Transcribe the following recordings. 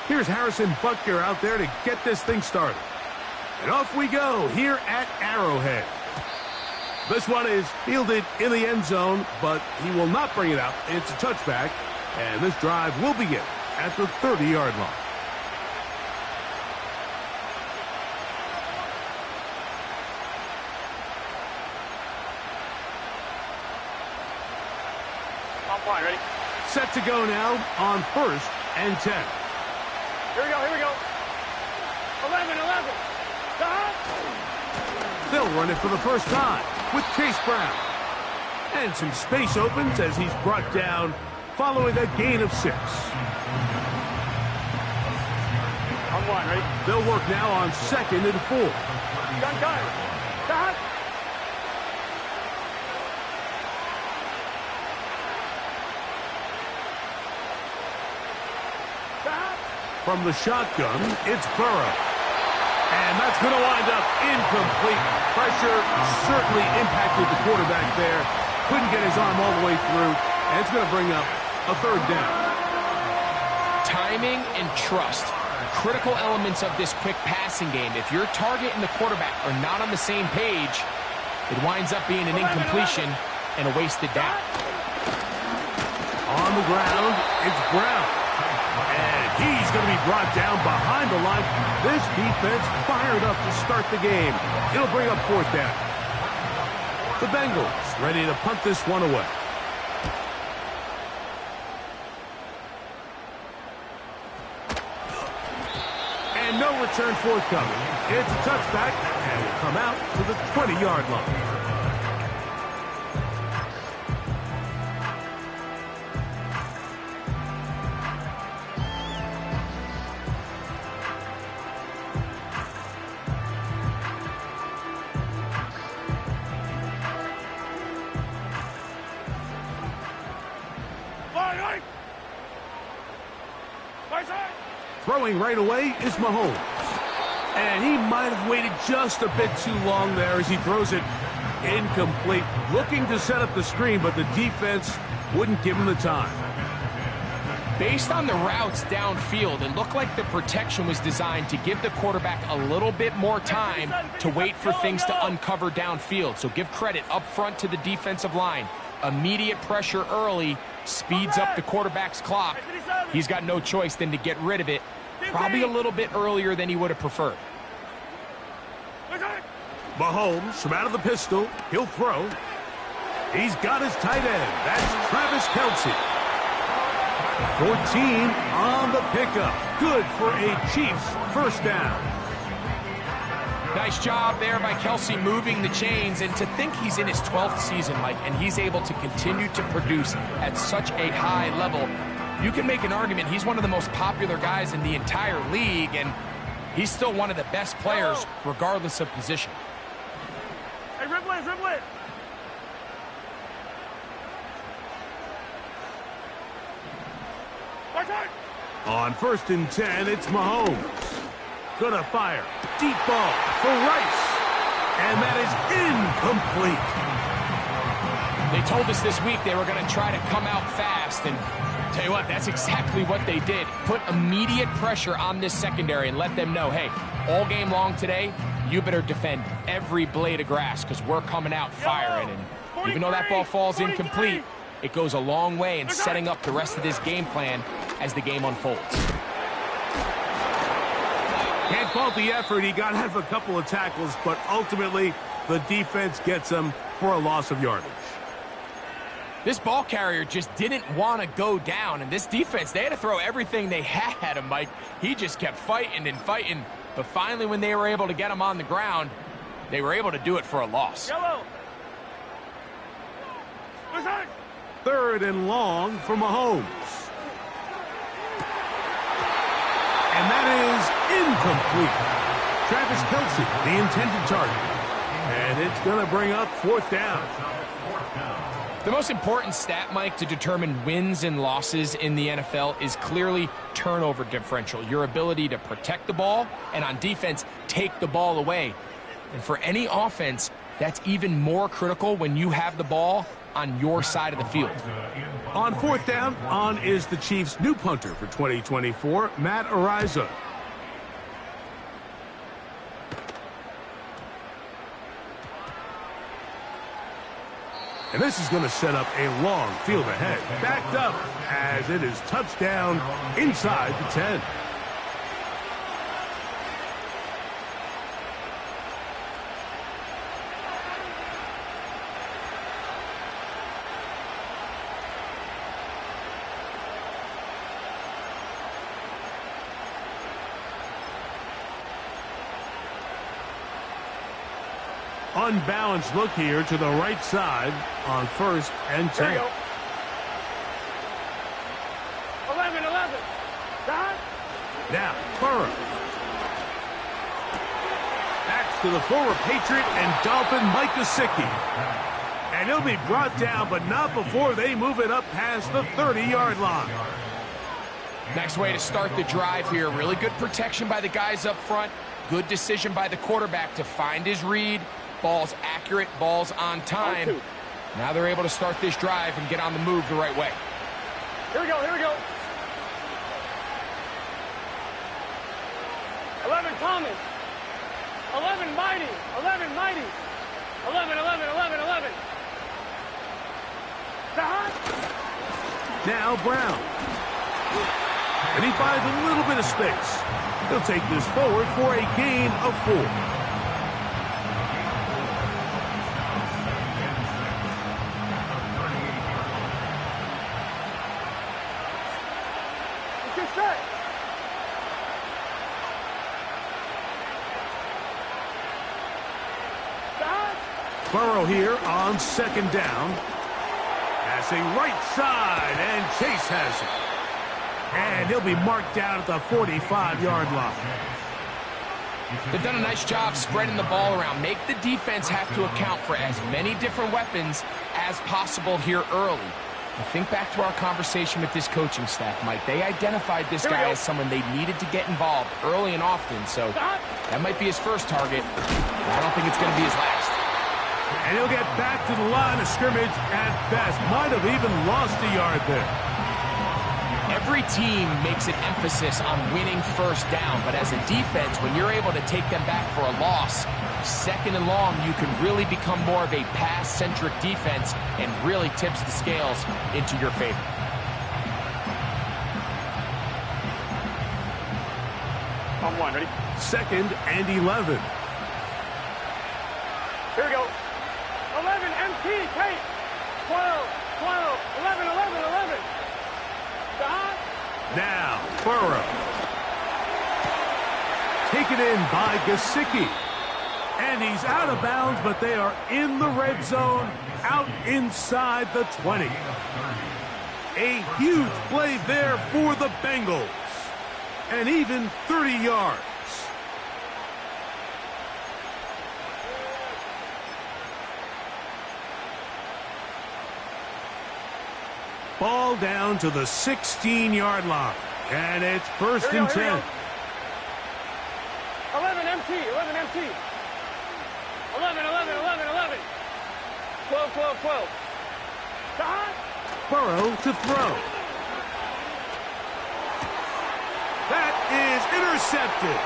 Here's Harrison Butker out there to get this thing started. And off we go here at Arrowhead. This one is fielded in the end zone, but he will not bring it out. It's a touchback, and this drive will begin at the 30-yard line. Ready? Set to go now on 1st and 10. Here we go. 11. They'll run it for the first time with Chase Brown. And some space opens as he's brought down following a gain of 6. On 1, ready? They'll work now on 2nd and 4. Gun. Stop. From the shotgun, it's Burrow. And that's going to wind up incomplete. Pressure certainly impacted the quarterback there. Couldn't get his arm all the way through. And it's going to bring up a 3rd down. Timing and trust. Critical elements of this quick passing game. If your target and the quarterback are not on the same page, it winds up being an incompletion and a wasted down. On the ground, it's Brown. And he's going to be brought down behind the line. This defense fired up to start the game. It'll bring up 4th down. The Bengals ready to punt this one away. And no return forthcoming. It's a touchback, and will come out to the 20-yard line. Throwing right away is Mahomes. And he might have waited just a bit too long there as he throws it incomplete. Looking to set up the screen, but the defense wouldn't give him the time. Based on the routes downfield, it looked like the protection was designed to give the quarterback a little bit more time to wait for things to uncover downfield. So give credit up front to the defensive line. Immediate pressure early speeds up the quarterback's clock. He's got no choice than to get rid of it, probably a little bit earlier than he would have preferred. Mahomes from out of the pistol. He'll throw. He's got his tight end. That's Travis Kelce. 14 on the pickup. Good for a Chiefs 1st down. Nice job there by Kelce moving the chains, and to think he's in his 12th season, Mike, and he's able to continue to produce at such a high level. You can make an argument he's one of the most popular guys in the entire league, and he's still one of the best players regardless of position. Hey, dribble it. On 1st and 10, it's Mahomes. Gonna fire. Deep ball for Rice. And that is incomplete. They told us this week they were going to try to come out fast, and tell you what, that's exactly what they did. Put immediate pressure on this secondary and let them know, hey, all game long today, you better defend every blade of grass because we're coming out firing. And even though that ball falls incomplete, it goes a long way in setting up the rest of this game plan as the game unfolds. Can't fault the effort. He got out of a couple of tackles, but ultimately the defense gets him for a loss of yardage. This ball carrier just didn't want to go down, and this defense, they had to throw everything they had at him, Mike. He just kept fighting and fighting, but finally when they were able to get him on the ground, they were able to do it for a loss. Yellow. 3rd and long for Mahomes. And that is incomplete. Travis Kelce, the intended target. And it's going to bring up 4th down. The most important stat, Mike, to determine wins and losses in the NFL is clearly turnover differential, your ability to protect the ball and on defense take the ball away. And for any offense, that's even more critical when you have the ball on your side of the field. On fourth down, on is the Chiefs' new punter for 2024, Matt Rvsk. And this is going to set up a long field ahead. Backed up as it is touchdown inside the 10. Unbalanced look here to the right side on 1st and 10. Here we go. 11. Dot. Now, Burrow. Backs to the former Patriot and Dolphin Mike Gesicki. And he'll be brought down, but not before they move it up past the 30-yard line. Next way to start the drive here. Really good protection by the guys up front. Good decision by the quarterback to find his read. Ball's accurate, ball's on time. Now they're able to start this drive and get on the move the right way. Here we go. 11 Thomas. 11 Mighty. 11 Mighty. 11. Dot. Now Brown. And he finds a little bit of space. He'll take this forward for a gain of 4. Burrow here on 2nd down. Passing right side, and Chase has it. And he'll be marked down at the 45-yard line. They've done a nice job spreading the ball around. Make the defense have to account for as many different weapons as possible here early. And think back to our conversation with this coaching staff, Mike. They identified this guy as someone they needed to get involved early and often. So that might be his first target. But I don't think it's going to be his last. And he'll get back to the line of scrimmage at best. Might have even lost a yard there. Every team makes an emphasis on winning first down, but as a defense, when you're able to take them back for a loss, 2nd and long, you can really become more of a pass-centric defense and really tips the scales into your favor. On 1, ready? 2nd and 11. Here we go. 11 MT, Kate. 12, 11. Dot. Now, Burrow. Taken in by Gesicki. And he's out of bounds, but they are in the red zone, out inside the 20. A huge play there for the Bengals. And even 30 yards. Ball down to the 16-yard line. And it's 1st and 10. 11 MT. 11. 12. Dot. Burrow to throw. That is intercepted.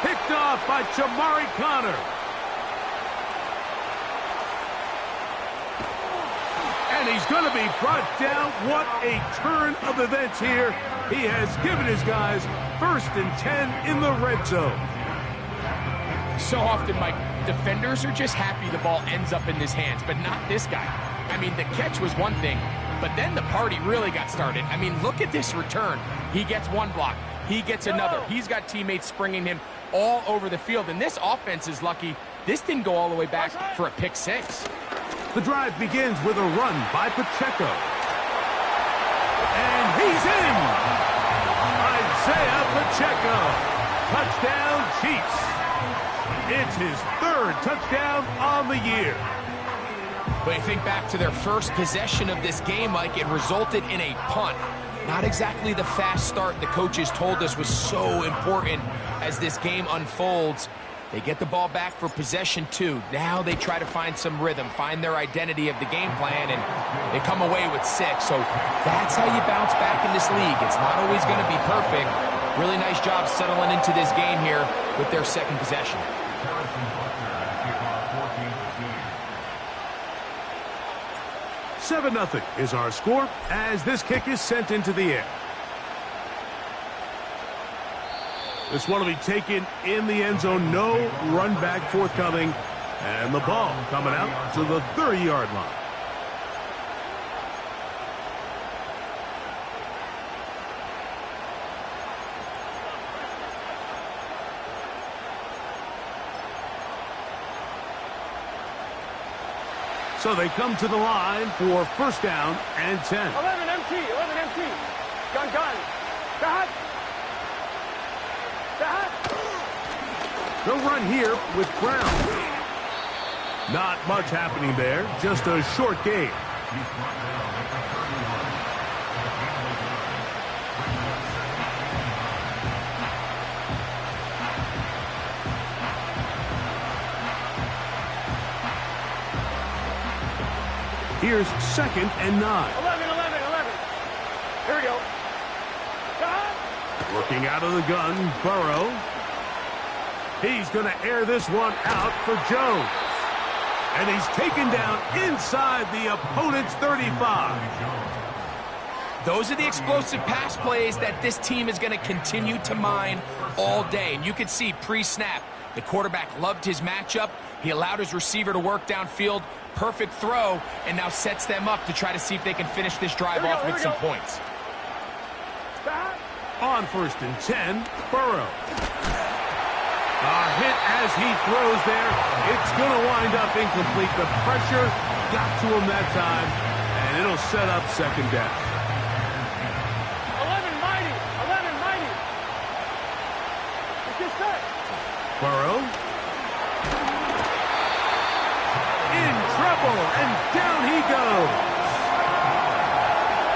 Picked off by Jamari Connor. And he's going to be brought down. What a turn of events here. He has given his guys 1st and 10 in the red zone. So often, Mike, defenders are just happy the ball ends up in his hands, but not this guy. I mean, the catch was one thing, but then the party really got started. I mean, look at this return. He gets one block. He gets another. He's got teammates springing him all over the field, and this offense is lucky this didn't go all the way back for a pick 6. The drive begins with a run by Pacheco. And he's in! Isaiah Pacheco. Touchdown, Chiefs. It's his 3rd touchdown on the year. But you think back to their first possession of this game, Mike, it resulted in a punt. Not exactly the fast start the coaches told us was so important as this game unfolds. They get the ball back for possession 2. Now they try to find some rhythm, find their identity of the game plan, and they come away with 6. So that's how you bounce back in this league. It's not always going to be perfect. Really nice job settling into this game here with their second possession. 7-0 is our score as this kick is sent into the air. This one will be taken in the end zone. No run back forthcoming. And the ball coming out to the 30-yard line. So they come to the line for first down and 10. 11 MT, 11 MT. Gun. Dot. They'll run here with Brown. Not much happening there, just a short gain. Here's 2nd and 9. 11. Here we go. Dot. Working out of the gun, Burrow. He's going to air this one out for Jones. And he's taken down inside the opponent's 35. Those are the explosive pass plays that this team is going to continue to mine all day. And you can see pre-snap, the quarterback loved his matchup. He allowed his receiver to work downfield. Perfect throw, and now sets them up to try to see if they can finish this drive off with some points. On 1st and 10, Burrow. A hit as he throws there. It's going to wind up incomplete. The pressure got to him that time, and it'll set up 2nd down. 11 mighty. It's just set. Burrow. In trouble, and down he goes.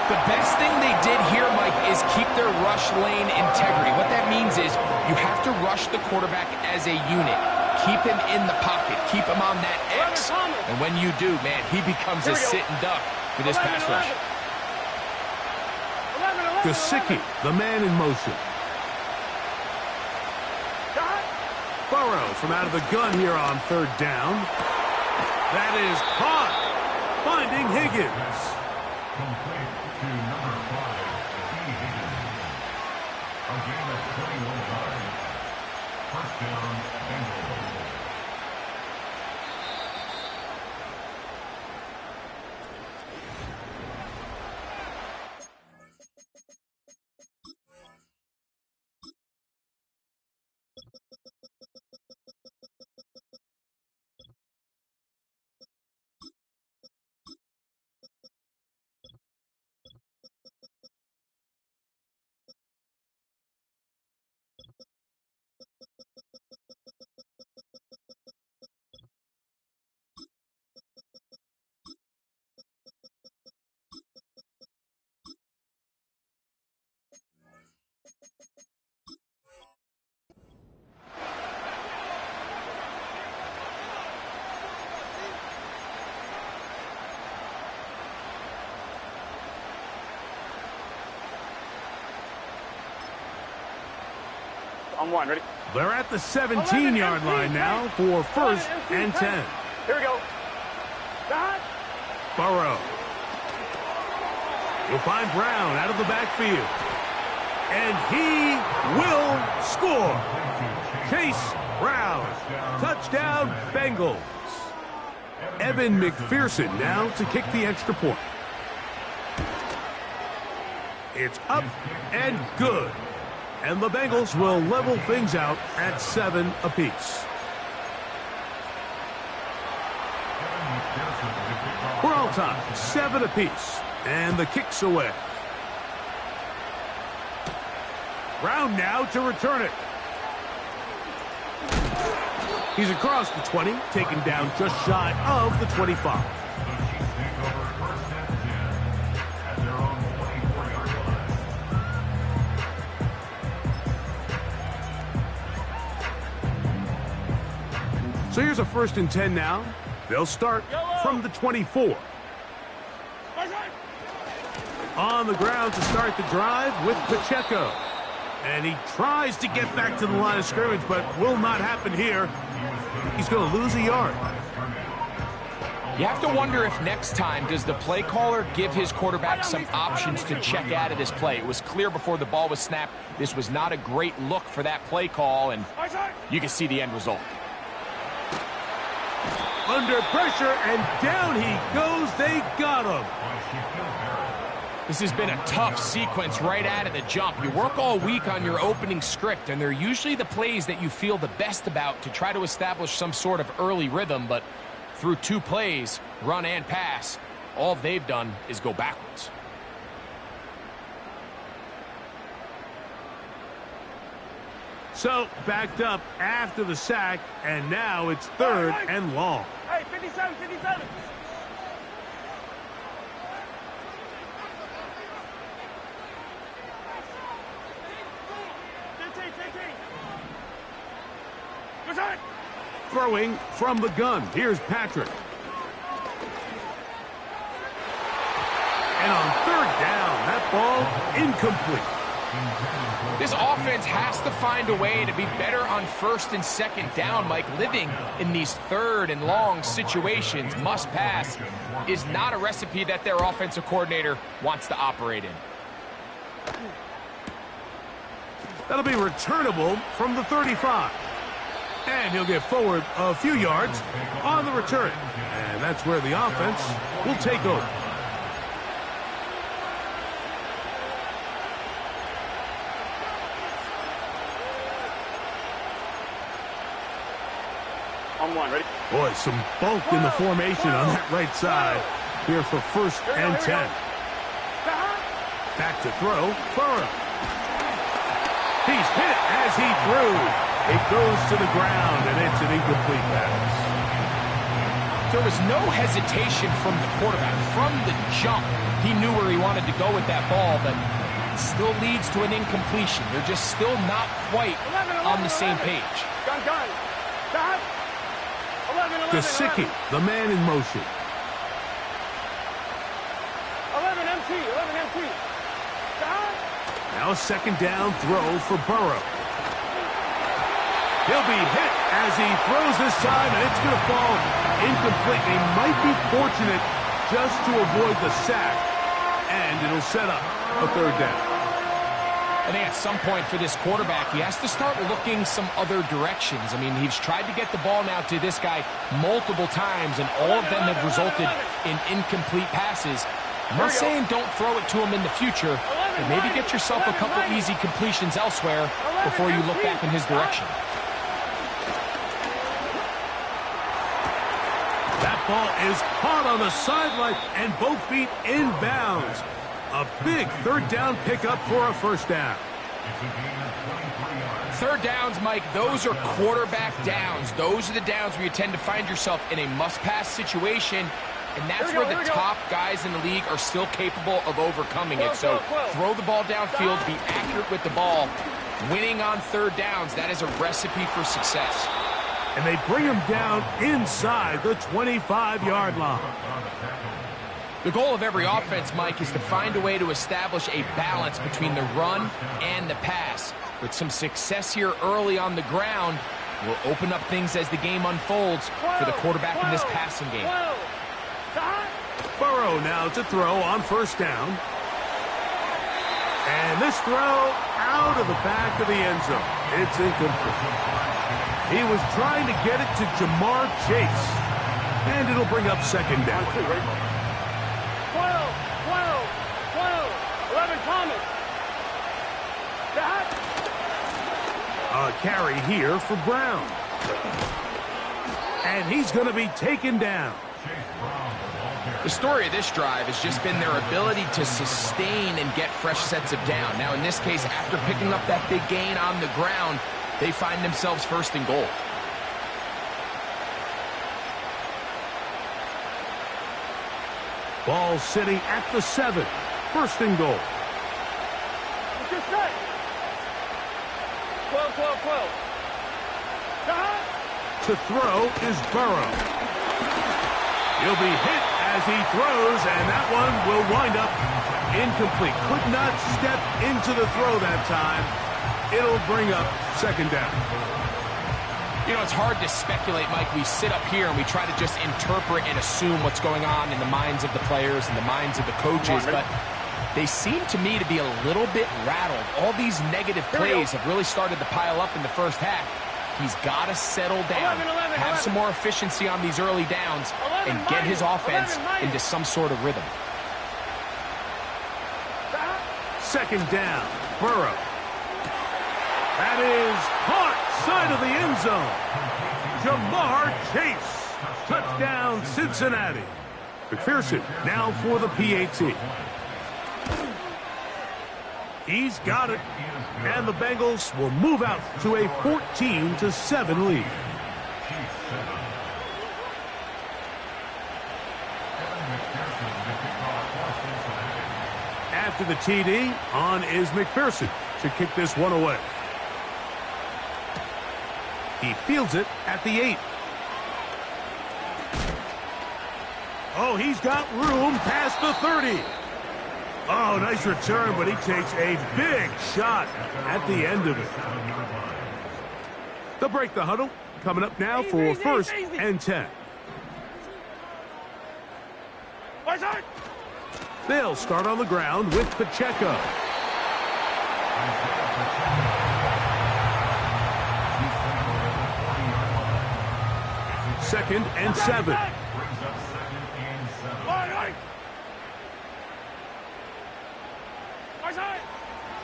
The best thing they did here, Mike, is keep their rush lane integrity. What that means is you have to rush the quarterback as a unit. Keep him in the pocket. Keep him on that X. And when you do, man, he becomes a sitting duck for this pass rush. Rvsk, the man in motion. Burrow from out of the gun here on 3rd down. That is caught. Finding Higgins. Complete to number 5, a gain of 21 yards. First down, Bengals. On 1, ready? They're at the 17-yard line now for 1st and 10. Here we go. Dot. Burrow. He'll find Brown out of the backfield. And he will score. Chase Brown. Touchdown, Bengals. Evan McPherson now to kick the extra point. It's up and good. And the Bengals will level things out at 7 apiece. We're all tied, 7 apiece. And the kick's away. Brown now to return it. He's across the 20, taken down just shy of the 25. So here's a 1st and 10 now. They'll start from the 24. On the ground to start the drive with Pacheco. And he tries to get back to the line of scrimmage, but will not happen here. He's going to lose a yard. You have to wonder if next time does the play caller give his quarterback some options to check out of this play. It was clear before the ball was snapped this was not a great look for that play call, and you can see the end result. Under pressure, and down he goes. They got him. This has been a tough sequence right out of the jump. You work all week on your opening script, and they're usually the plays that you feel the best about to try to establish some sort of early rhythm, but through 2 plays, run and pass, all they've done is go backwards. So, backed up after the sack, and now it's 3rd and long. Hey, 57, 57. Throwing from the gun. Here's Patrick. And on 3rd down, that ball incomplete. This offense has to find a way to be better on 1st and 2nd down, Mike. Living in these 3rd and long situations, must pass, is not a recipe that their offensive coordinator wants to operate in. That'll be returnable from the 35. And he'll get forward a few yards on the return. And that's where the offense will take over. On 1, ready? Boy, some bulk in the formation on that right side here for 1st and 10. Back to throw. Burrow. He's hit as he threw. It goes to the ground, and it's an incomplete pass. There was no hesitation from the quarterback. From the jump, he knew where he wanted to go with that ball, but it still leads to an incompletion. They're just still not quite on the same page. Gun. Stop. 11. Gesicki, the man in motion. 11 MT. Stop. Now a 2nd down throw for Burrow. He'll be hit as he throws this time, and it's going to fall incomplete. They might be fortunate just to avoid the sack, and it'll set up a 3rd down. I think at some point for this quarterback, he has to start looking some other directions. I mean, he's tried to get the ball now to this guy multiple times, and all of them have resulted in incomplete passes. I'm not saying don't throw it to him in the future, but maybe get yourself a couple easy completions elsewhere before you look back in his direction. That ball is caught on the sideline, and both feet in bounds. A big 3rd down pickup for a 1st down. 3rd downs, Mike, those are quarterback downs. Those are the downs where you tend to find yourself in a must-pass situation, and that's where the top guys in the league are still capable of overcoming it. So throw the ball downfield, be accurate with the ball. Winning on 3rd downs, that is a recipe for success. And they bring him down inside the 25-yard line. The goal of every offense, Mike, is to find a way to establish a balance between the run and the pass. With some success here early on the ground, will open up things as the game unfolds for the quarterback in this passing game. Burrow now to throw on 1st down. And this throw out of the back of the end zone. It's incomplete. He was trying to get it to Jamar Chase. And it'll bring up 2nd down. 12. 11 Thomas. A carry here for Brown. And he's going to be taken down. The story of this drive has just been their ability to sustain and get fresh sets of down. Now, in this case, after picking up that big gain on the ground, they find themselves 1st and goal. Ball sitting at the 7. 1st and goal. Good set. 12. To throw is Burrow. He'll be hit as he throws, and that one will wind up incomplete. Could not step into the throw that time. It'll bring up second down. You know, it's hard to speculate, Mike. We sit up here and we try to just interpret and assume what's going on in the minds of the players and the minds of the coaches, but they seem to me to be a little bit rattled. All these negative plays have really started to pile up in the first half. He's got to settle down, have some more efficiency on these early downs, and get his offense into some sort of rhythm. Second down, Burrow. That is caught side of the end zone. Jamar Chase. Touchdown, Cincinnati. McPherson now for the PAT. He's got it. And the Bengals will move out to a 14-7 lead. After the TD, on is McPherson to kick this one away. He fields it at the 8. Oh, he's got room past the 30. Oh, nice return, but he takes a big shot at the end of it. They'll break the huddle. Coming up now for first and 10. They'll start on the ground with Pacheco. Second and 7.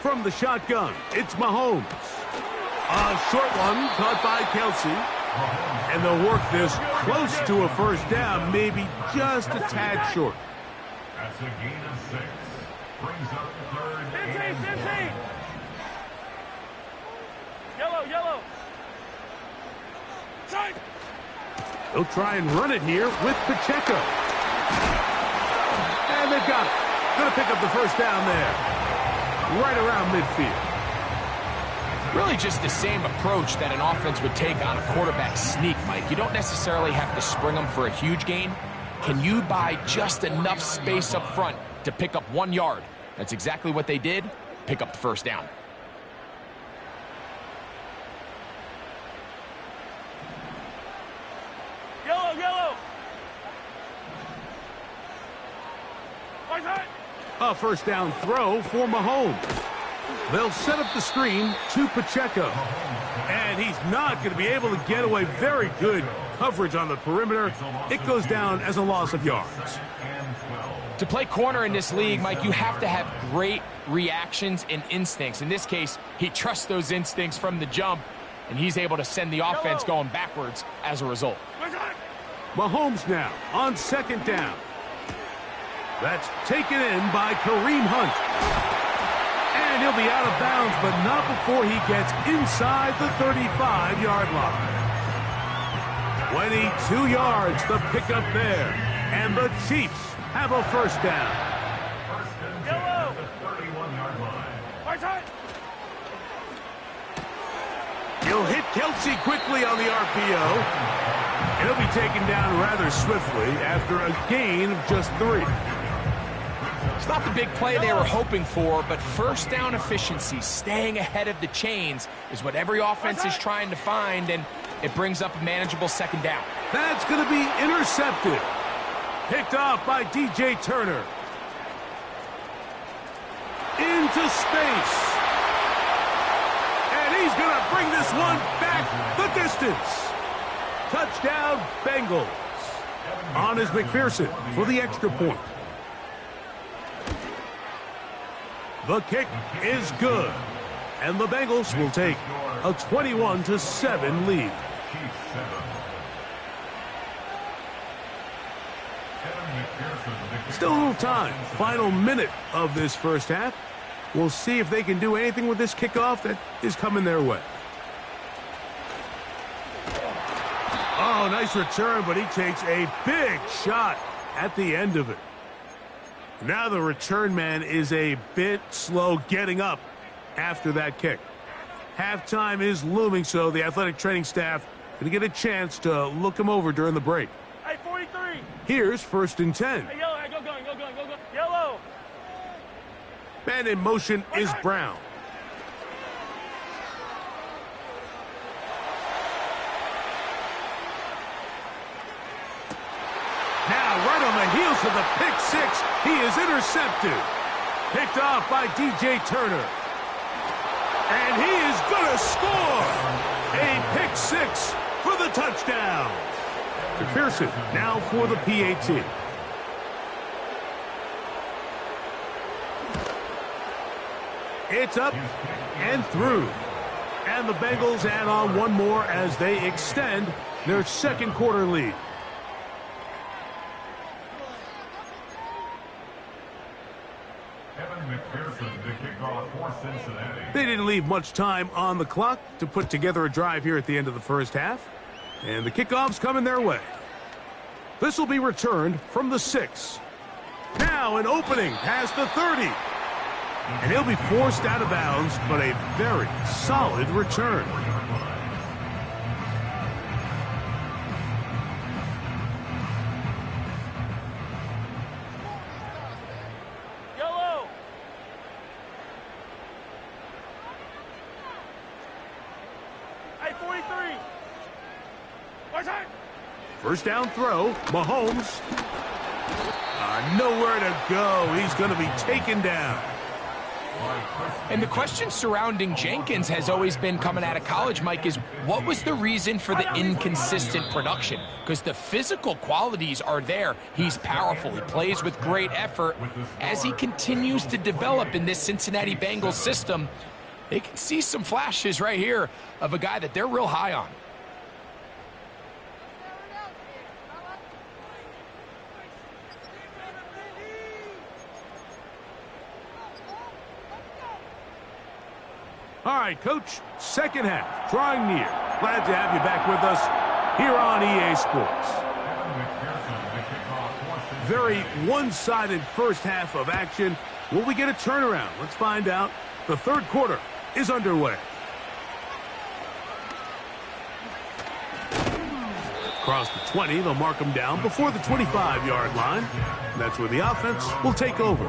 From the shotgun, it's Mahomes. A short one caught by Kelsey. And they'll work this close to a first down, maybe just a tad short. That's a gain of 6. Brings up third and 15. Yellow. Side. They'll try and run it here with Pacheco. And they've got it. Going to pick up the first down there. Right around midfield. Really just the same approach that an offense would take on a quarterback sneak, Mike. You don't necessarily have to spring them for a huge gain. Can you buy just enough space up front to pick up 1 yard? That's exactly what they did. Pick up the first down. Yellow. A first down throw for Mahomes. They'll set up the screen to Pacheco. And he's not going to be able to get away. Very good coverage on the perimeter. It goes down as a loss of yards. To play corner in this league, Mike, you have to have great reactions and instincts. In this case, he trusts those instincts from the jump, and he's able to send the offense going backwards as a result. Mahomes now on second down. That's taken in by Kareem Hunt. And he'll be out of bounds, but not before he gets inside the 35-yard line. 22 yards, the pickup there. And the Chiefs have a first down. Yellow. 31-yard line. He'll hit Kelsey quickly on the RPO. And he'll be taken down rather swiftly after a gain of just 3. It's not the big play they were hoping for, but first down efficiency, staying ahead of the chains, is what every offense is trying to find, and it brings up a manageable second down. That's going to be intercepted. Picked off by DJ Turner. Into space. And he's going to bring this one back the distance. Touchdown, Bengals. On is McPherson for the extra point. The kick is good. And the Bengals will take a 21-7 lead. Still a little time. Final minute of this first half. We'll see if they can do anything with this kickoff that is coming their way. Oh, nice return, but he takes a big shot at the end of it. Now the return man is a bit slow getting up after that kick. Halftime is looming, so the athletic training staff Going to get a chance to look him over during the break. Hey, 43. Here's 1st and 10. Hey, yellow. Hey, go, go, go, go, go, go. Yellow. Man in motion is Brown. Now, right on the heels of the pick six, he is intercepted. Picked off by DJ Turner. And he is going to score. A pick six for the touchdown. McPherson now for the PAT. It's up and through. And the Bengals add on one more as they extend their 2nd quarter lead. They didn't leave much time on the clock to put together a drive here at the end of the 1st half. And the kickoff's coming their way. This will be returned from the 6. Now an opening past the 30. And he'll be forced out of bounds, but a very solid return. Yellow. Hey, 43. Watch out. 1st down throw, Mahomes. Nowhere to go. He's going to be taken down. And the question surrounding Jenkins has always been, coming out of college, Mike, is what was the reason for the inconsistent production? Because the physical qualities are there. He's powerful. He plays with great effort. As he continues to develop in this Cincinnati Bengals system, they can see some flashes right here of a guy that they're real high on. All right, Coach, 2nd half, drawing near. Glad to have you back with us here on EA Sports. Very one-sided 1st half of action. Will we get a turnaround? Let's find out. The 3rd quarter is underway. Across the 20, they'll mark them down before the 25-yard line. That's where the offense will take over.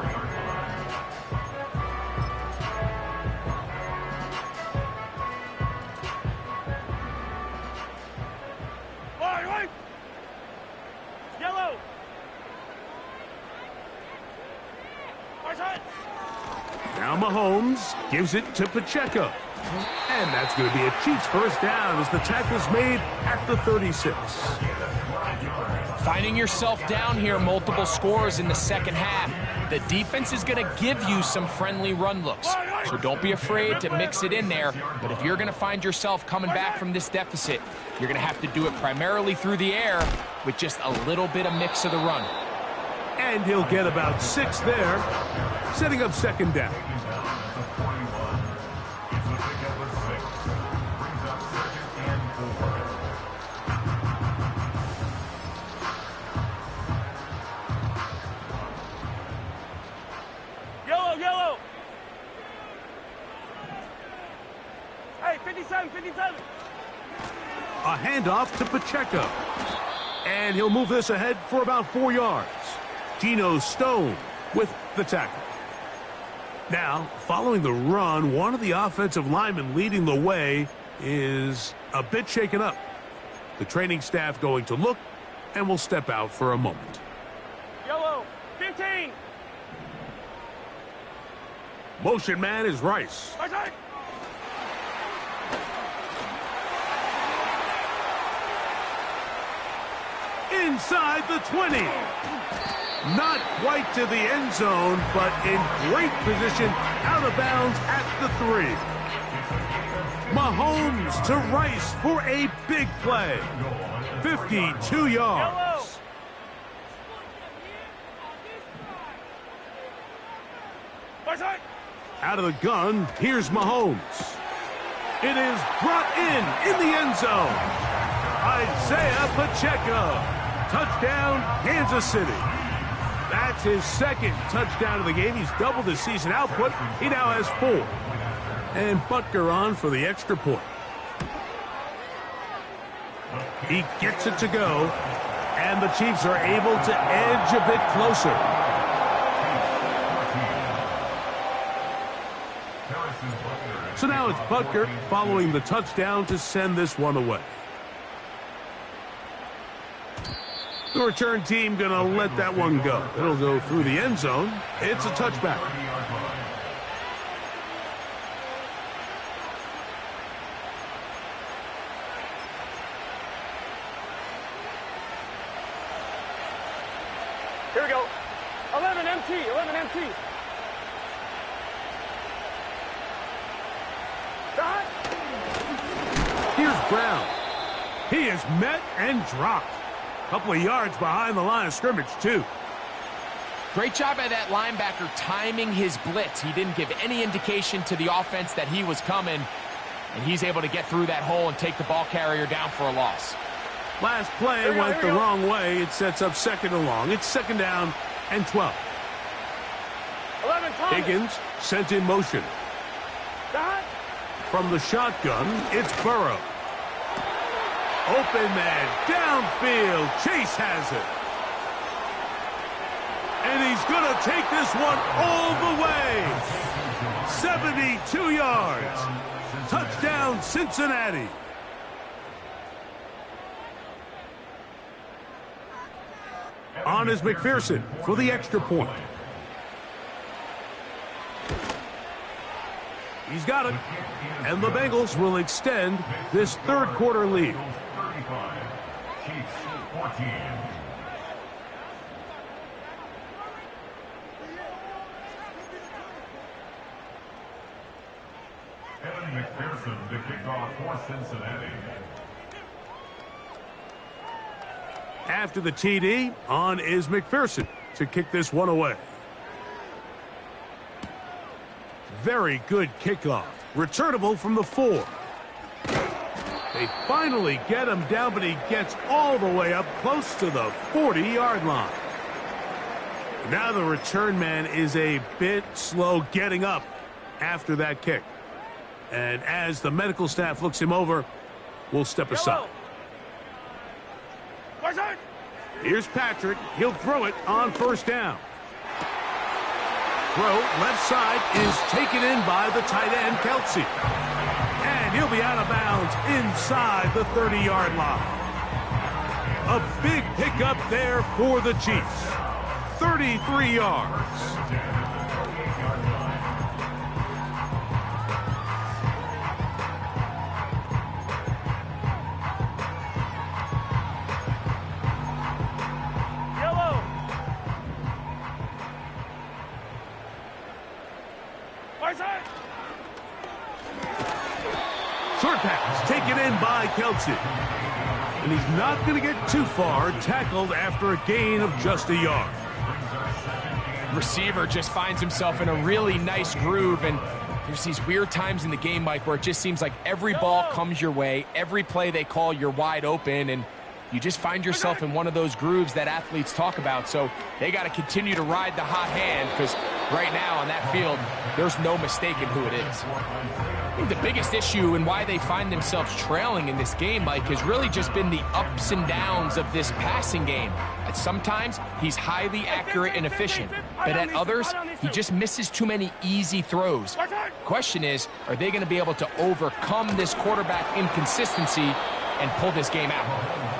Yellow. Now Mahomes gives it to Pacheco. And that's going to be a Chiefs 1st down as the tackle's made at the 36. Finding yourself down here, multiple scores in the 2nd half. The defense is going to give you some friendly run looks. So don't be afraid to mix it in there. But if you're going to find yourself coming back from this deficit, you're going to have to do it primarily through the air with just a little bit of mix of the run. And he'll get about 6 there, setting up 2nd down. Yellow. Hey, 57. A handoff to Pacheco. And he'll move this ahead for about 4 yards. Geno Stone with the tackle. Now, following the run, one of the offensive linemen leading the way is a bit shaken up. The training staff going to look and will step out for a moment. Yellow. 15. Motion man is Rice. Inside the 20. Not quite to the end zone, but in great position, out of bounds at the 3. Mahomes to Rice for a big play. 52 yards. Out of the gun, here's Mahomes. It is brought in the end zone. Isaiah Pacheco. Touchdown, Kansas City. That's his 2nd touchdown of the game. He's doubled his season output. He now has 4. And Butker on for the extra point. He gets it to go, and the Chiefs are able to edge a bit closer. So now it's Butker following the touchdown to send this one away. The return team going to let that one go. It'll go through the end zone. It's a touchback. Here we go. 11 MT, 11 MT. Dot. Here's Brown. He is met and dropped. Couple of yards behind the line of scrimmage, too. Great job by that linebacker timing his blitz. He didn't give any indication to the offense that he was coming, and he's able to get through that hole and take the ball carrier down for a loss. Last play went the wrong way. It sets up second and long. It's second down and 12. 11 Thomas. Higgins sent in motion. Dot. From the shotgun, it's Burrow. Open man, downfield. Chase has it. And he's going to take this one all the way. 72 yards. Touchdown, Cincinnati. On is McPherson for the extra point. He's got it. And the Bengals will extend this third quarter lead. 35, Chiefs 14. Evan McPherson to kick off for Cincinnati. After the TD, on is McPherson to kick this one away. Very good kickoff. Returnable from the 4. They finally get him down, but he gets all the way up close to the 40-yard line. Now the return man is a bit slow getting up after that kick. And as the medical staff looks him over, we'll step aside. Here's Patrick. He'll throw it on first down. Throw left side is taken in by the tight end, Kelsey. And he'll be out of bounds inside the 30-yard line. A big pickup there for the Chiefs. 33 yards. Short pass taken in by Kelsey. And he's not going to get too far, tackled after a gain of just a yard. Receiver just finds himself in a really nice groove, and there's these weird times in the game, Mike, where it just seems like every ball comes your way, every play they call, you're wide open, and you just find yourself in one of those grooves that athletes talk about. So they got to continue to ride the hot hand, because right now on that field, there's no mistaking who it is. I think the biggest issue and why they find themselves trailing in this game, Mike, has really just been the ups and downs of this passing game. At sometimes, he's highly accurate and efficient, but at others, he just misses too many easy throws. Question is, are they going to be able to overcome this quarterback inconsistency and pull this game out?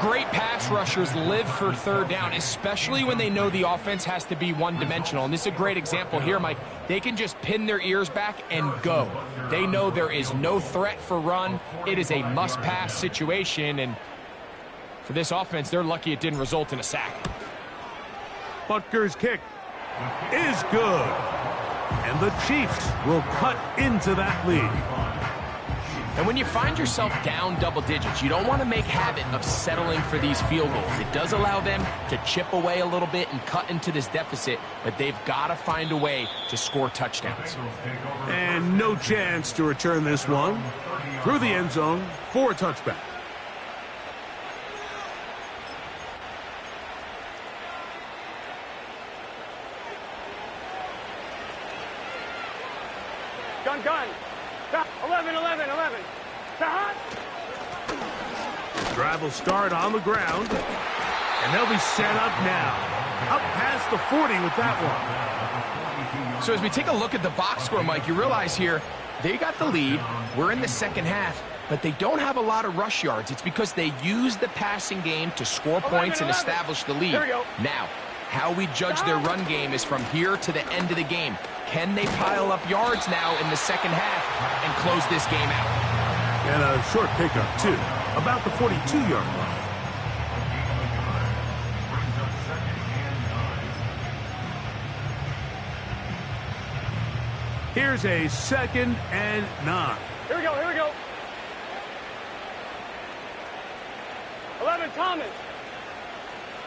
Great pass rushers live for third down, especially when they know the offense has to be one-dimensional. And this is a great example here, Mike. They can just pin their ears back and go. They know there is no threat for run. It is a must-pass situation, and for this offense, they're lucky it didn't result in a sack. Butker's kick is good. And the Chiefs will cut into that lead. And when you find yourself down double digits, you don't want to make habit of settling for these field goals. It does allow them to chip away a little bit and cut into this deficit, but they've got to find a way to score touchdowns. And no chance to return this one through the end zone for a touchback. Gun. 11. Drive will start on the ground, and they'll be set up now. Up past the 40 with that one. So as we take a look at the box score, Mike, you realize here they got the lead. We're in the second half, but they don't have a lot of rush yards. It's because they use the passing game to score points and establish the lead. Now, how we judge their run game is from here to the end of the game. Can they pile up yards now in the second half and close this game out? And a short pickup, too, about the 42-yard line. Here's a 2nd and 9. Here we go, here we go. 11, Thomas.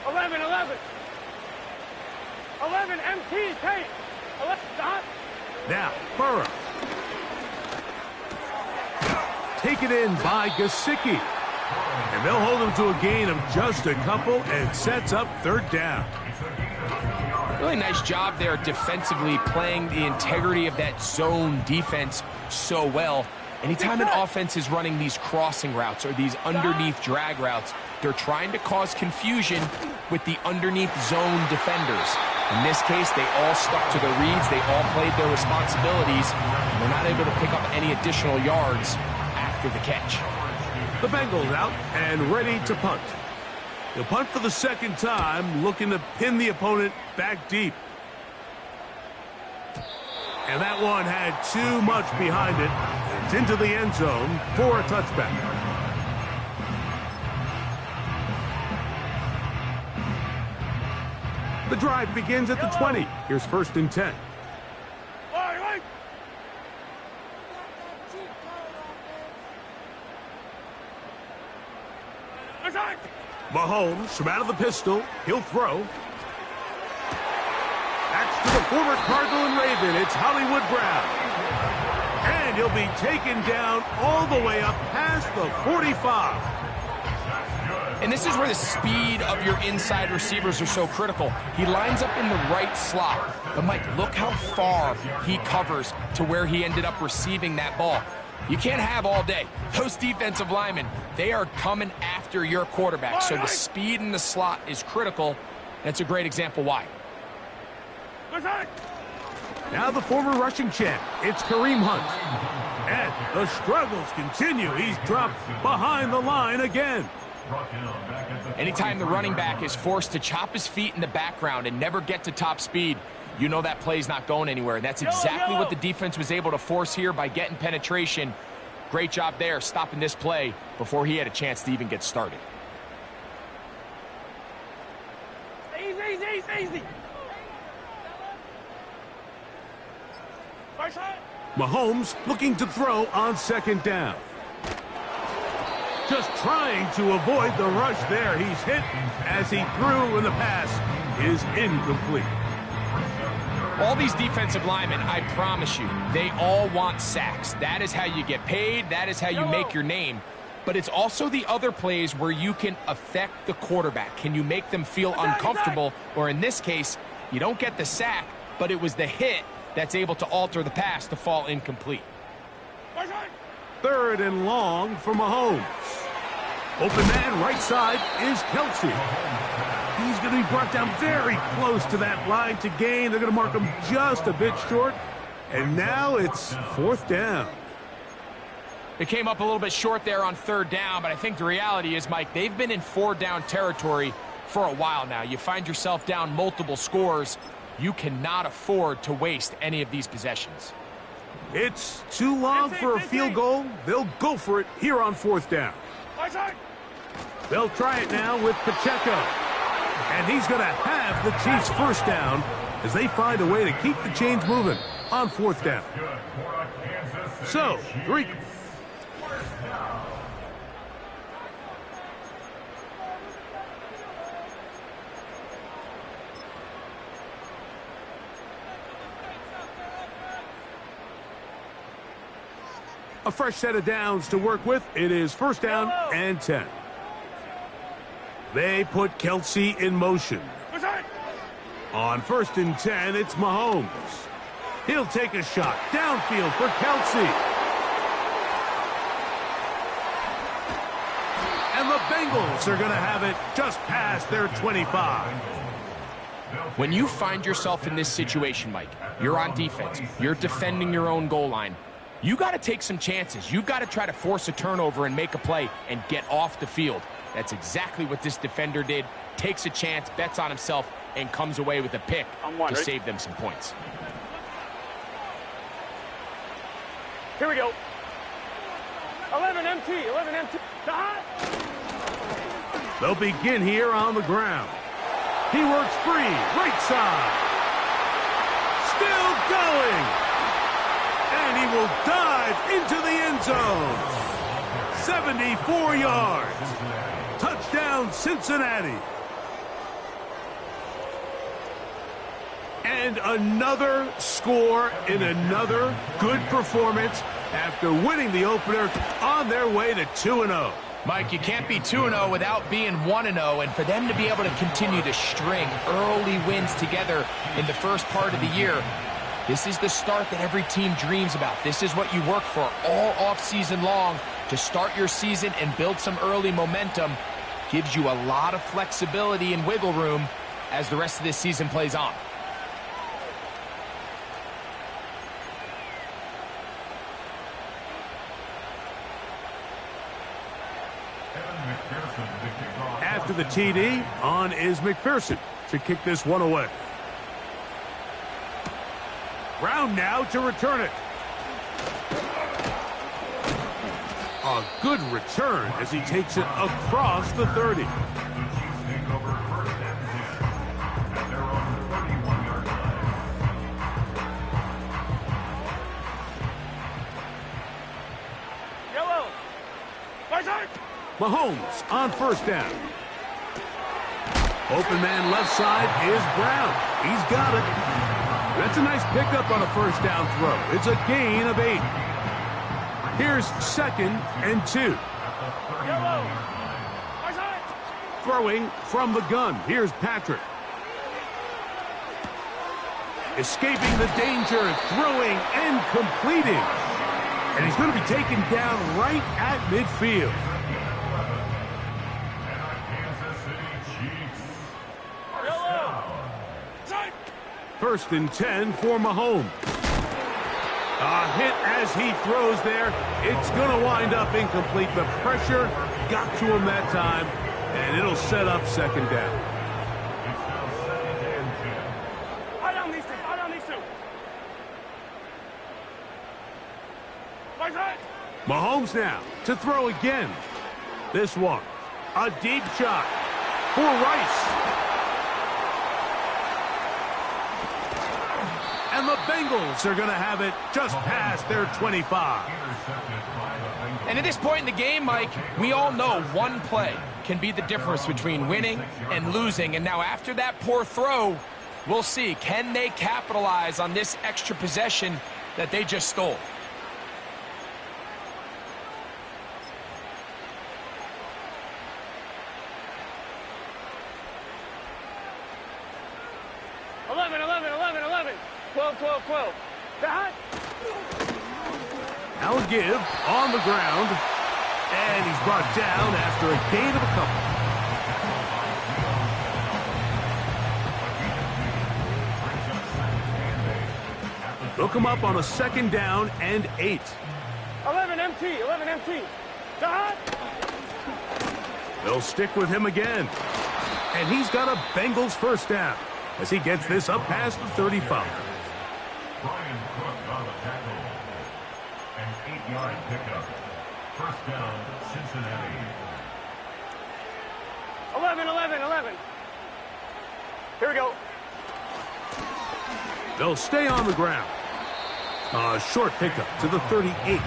11. 11, MT, Tate. 11, stop. Now, Burrow. Taken in by Gesicki. And they'll hold him to a gain of just a couple and sets up 3rd down. Really nice job there defensively, playing the integrity of that zone defense so well. Anytime an offense is running these crossing routes or these underneath drag routes, they're trying to cause confusion with the underneath zone defenders. In this case, they all stuck to the reads. They all played their responsibilities. And they're not able to pick up any additional yards after the catch. The Bengals out and ready to punt. They'll punt for the 2nd time, looking to pin the opponent back deep. And that one had too much behind it. It's into the end zone for a touchback. The drive begins at the 20. Here's 1st and 10. Mahomes from out of the pistol. He'll throw. That's to the former Cardinal and Raven. It's Hollywood Brown. And he'll be taken down all the way up past the 45. And this is where the speed of your inside receivers are so critical. He lines up in the right slot. But, Mike, look how far he covers to where he ended up receiving that ball. You can't have all day. Those defensive linemen, they are coming after your quarterback. So the speed in the slot is critical. That's a great example why. Now the former rushing champ, it's Kareem Hunt. And the struggles continue. He's dropped behind the line again. Anytime the running back is forced to chop his feet in the background and never get to top speed, you know that play's not going anywhere. And that's exactly what the defense was able to force here by getting penetration. Great job there, stopping this play before he had a chance to even get started. Easy. Mahomes looking to throw on 2nd down. Just trying to avoid the rush there. He's hit as he threw, and the pass is incomplete. All these defensive linemen, I promise you, they all want sacks. That is how you get paid. That is how you make your name. But it's also the other plays where you can affect the quarterback. Can you make them feel uncomfortable? Or in this case, you don't get the sack, but it was the hit that's able to alter the pass to fall incomplete. 3rd and long for Mahomes. Open man right side is Kelsey. He's going to be brought down very close to that line to gain. They're going to mark him just a bit short. And now it's 4th down. They came up a little bit short there on 3rd down, but I think the reality is, Mike, they've been in 4-down territory for a while now. You find yourself down multiple scores. You cannot afford to waste any of these possessions. It's too long for a field goal. They'll go for it here on 4th down. They'll try it now with Pacheco. And he's going to have the Chiefs' 1st down as they find a way to keep the chains moving on 4th down. So, 3. A fresh set of downs to work with. It is 1st down and 10. They put Kelsey in motion. On 1st and 10, it's Mahomes. He'll take a shot downfield for Kelsey. And the Bengals are going to have it just past their 25. When you find yourself in this situation, Mike, you're on defense, you're defending your own goal line, you got to take some chances. You've got to try to force a turnover and make a play and get off the field. That's exactly what this defender did. Takes a chance, bets on himself, and comes away with a pick to save them some points. Here we go. 11 MT, 11 MT. They'll begin here on the ground. He works free, right side. Still going. And he will dive into the end zone. 74 yards. Touchdown, Cincinnati. And another score in another good performance after winning the opener on their way to 2-0. Mike, you can't be 2-0 without being 1-0, and for them to be able to continue to string early wins together in the first part of the year, this is the start that every team dreams about. This is what you work for all offseason long, to start your season and build some early momentum. Gives you a lot of flexibility and wiggle room as the rest of this season plays on. After the TD, on is McPherson to kick this one away. Brown now to return it. A good return as he takes it across the 30. Yellow. Mahomes on first down. Open man left side is Brown. He's got it. That's a nice pickup on a first down throw. It's a gain of 8. Here's 2nd and 2. Throwing from the gun. Here's Patrick. Escaping the danger, throwing and completing. And he's going to be taken down right at midfield. First and 10 for Mahomes. A hit as he throws there. It's going to wind up incomplete. The pressure got to him that time, and it'll set up 2nd down. Eye down these two. Eye down these two. Mahomes now to throw again. This one, a deep shot for Rice. And the Bengals are going to have it just past their 25. And at this point in the game, Mike, we all know one play can be the difference between winning and losing. And now after that poor throw, we'll see. Can they capitalize on this extra possession that they just stole? Now a give on the ground, and he's brought down after a gain of a couple. They'll come up on a 2nd down and 8. 11 MT, 11 MT. They'll stick with him again. And he's got a Bengals first down as he gets this up past the 35. Brian Cook on the tackle. An 8-yard pickup. First down, Cincinnati. 11. Here we go. They'll stay on the ground. A short pickup to the 38.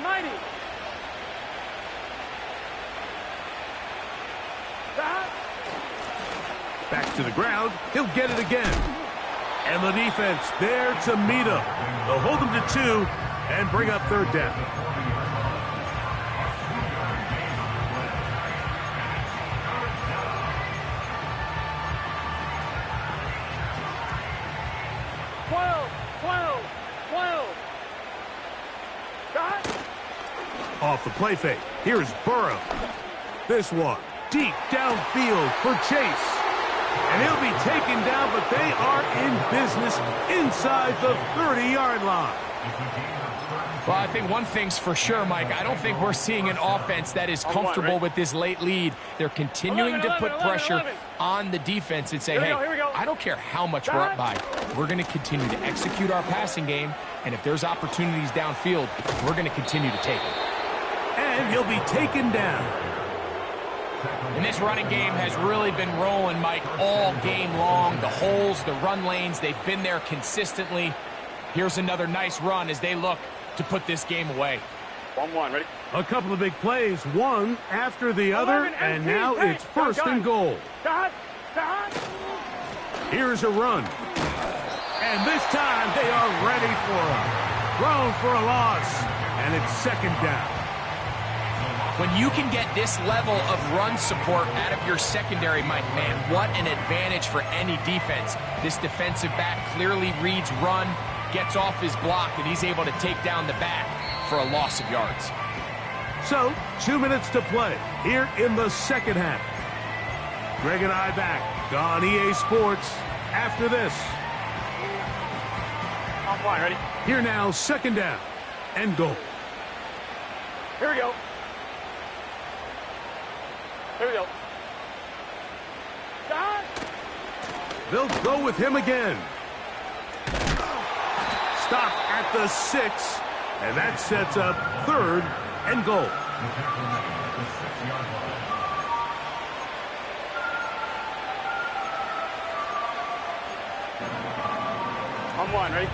Mighty. Back to the ground. He'll get it again. And the defense there to meet him. They'll hold him to 2 and bring up 3rd down. 12, 12, 12. Got it. Off the play fake. Here's Burrow. This one deep downfield for Chase. And he'll be taken down, but they are in business inside the 30-yard line. Well, I think one thing's for sure, Mike. I don't think we're seeing an offense that is comfortable with this late lead. They're continuing to put pressure on the defense and say, hey, I don't care how much we're up by. We're going to continue to execute our passing game, and if there's opportunities downfield, we're going to continue to take them. And he'll be taken down. And this running game has really been rolling, Mike, all game long. The holes, the run lanes, they've been there consistently. Here's another nice run as they look to put this game away. 1-1, ready? A couple of big plays, one after the other, and now it's first and goal. Here's a run. And this time they are ready for him. Thrown for a loss, and it's second down. When you can get this level of run support out of your secondary, Mike, man, what an advantage for any defense. This defensive back clearly reads run, gets off his block, and he's able to take down the back for a loss of yards. So, 2 minutes to play here in the second half. Greg and I back on EA Sports after this. I'm fine, ready? Here now, second down and goal. Here we go. Here we go. Got it. They'll go with him again. Stop at the 6, and that sets up third and goal. I'm one, ready?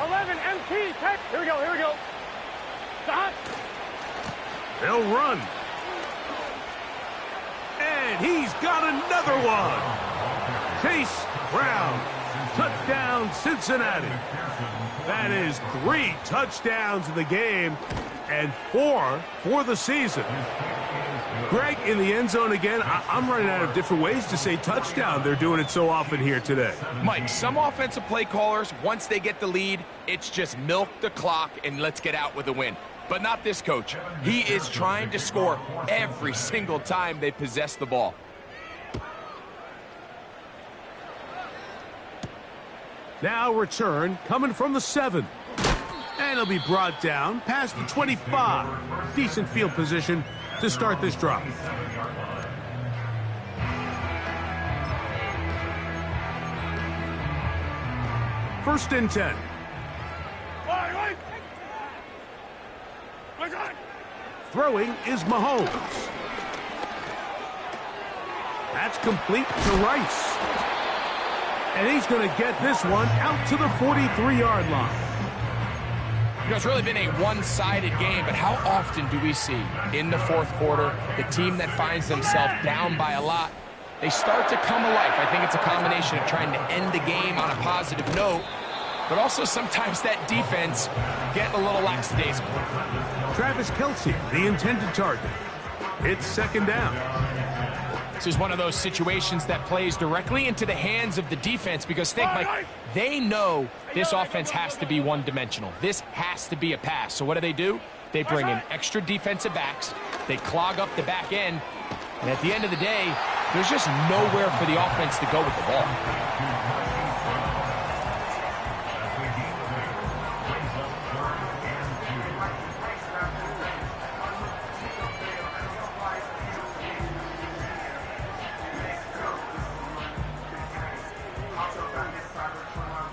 11, MT, take. Here we go, here we go. Got it. They'll run. And he's got another one. Chase Brown. Touchdown, Cincinnati. That is 3 touchdowns in the game and 4 for the season. Greg, in the end zone again, I'm running out of different ways to say touchdown. They're doing it so often here today. Mike, some offensive play callers, once they get the lead, it's just milk the clock and let's get out with a win. But not this coach. He is trying to score every single time they possess the ball. Now return coming from the 7. And he'll be brought down past the 25. Decent field position to start this drive. First and 10. Throwing is Mahomes. That's complete to Rice. And he's going to get this one out to the 43-yard line. You know, it's really been a one-sided game, but how often do we see in the fourth quarter the team that finds themselves down by a lot, they start to come alive? I think it's a combination of trying to end the game on a positive note, but also sometimes that defense getting a little lackadaisical. Travis Kelce, the intended target. It's second down. This is one of those situations that plays directly into the hands of the defense because think, Mike, they know this offense has to be one-dimensional. This has to be a pass. So what do? They bring in extra defensive backs. They clog up the back end. And at the end of the day, there's just nowhere for the offense to go with the ball.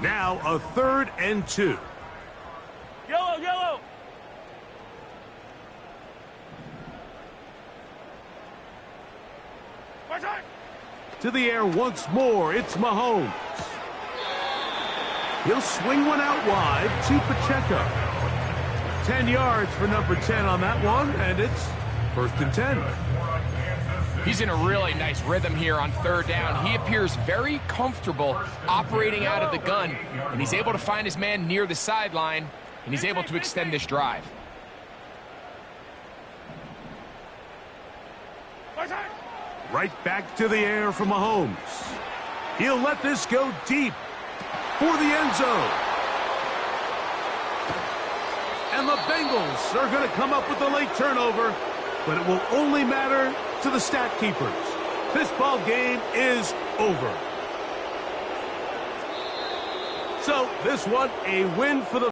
Now a 3rd and 2. Yellow, yellow. To the air once more, it's Mahomes. He'll swing one out wide to Pacheco. 10 yards for number 10 on that one, and it's first and 10. He's in a really nice rhythm here on third down. He appears very comfortable operating out of the gun, and he's able to find his man near the sideline, and he's able to extend this drive. Right back to the air for Mahomes. He'll let this go deep for the end zone. And the Bengals are going to come up with the late turnover, but it will only matter to the stat keepers. This ball game is over. So this one, a win for the